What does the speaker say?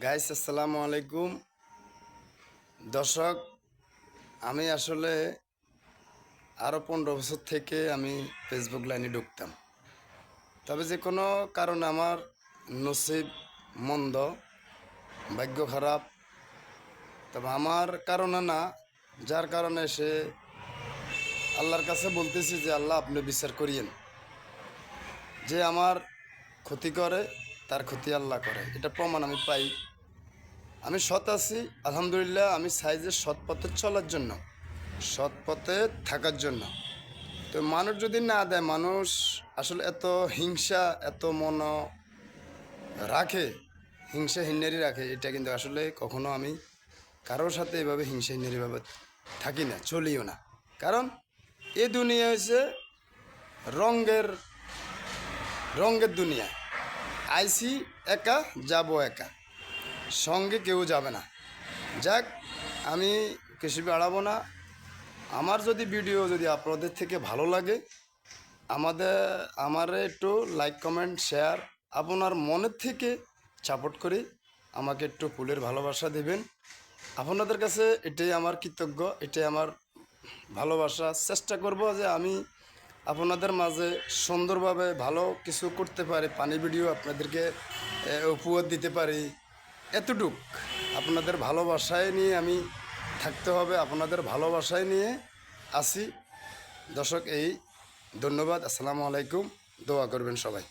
Guys আসসালামু আলাইকুম দর্শক। আমি আসলে আরও 15 বছর থেকে আমি ফেসবুক লাইনে ঢুকতাম, তবে যে কোনো কারণে আমার নসিব মন্দ, ভাগ্য খারাপ। তবে আমার কারণে না, যার কারণে সে আল্লাহর কাছে বলতেছি যে আল্লাহ আপনি বিচার করিয়েন। যে আমার ক্ষতি করে তার ক্ষতি আল্লাহ করে, এটা প্রমাণ আমি পাই। আমি সৎ আছি আলহামদুলিল্লাহ। আমি চাই যে সৎ পথে চলার জন্য, সৎ পথে থাকার জন্য। তো মানুষ যদি না দেয়, মানুষ আসলে এত হিংসা এত মন রাখে, হিংসা হিন্নারি রাখে, এটা কিন্তু আসলে কখনো আমি কারোর সাথে এভাবে হিংসা হিন্নারিভাবে থাকি না, চলিও না। কারণ এ দুনিয়া হয়েছে রঙের রঙের দুনিয়া। আইসি একা, যাব একা, সঙ্গে কেউ যাবে না। যাক, আমি কিছু বাড়াবো না। আমার যদি ভিডিও যদি আপনাদের থেকে ভালো লাগে, আমারে একটু লাইক কমেন্ট শেয়ার আপনার মনের থেকে সাপোর্ট করি, আমাকে একটু ফুলের ভালোবাসা দেবেন। আপনাদের কাছে এটাই আমার কৃতজ্ঞ, এটাই আমার ভালোবাসা। চেষ্টা করব যে আমি আপনাদের মাঝে সুন্দরভাবে ভালো কিছু করতে পারি, পানি ভিডিও আপনাদেরকে উপহার দিতে পারি। এতটুক আপনাদের ভালোবাসায় নিয়ে আমি থাকতে হবে, আপনাদের ভালোবাসায় নিয়ে আসি। দর্শক, এই ধন্যবাদ। আসসালামু আলাইকুম। দোয়া করবেন সবাই।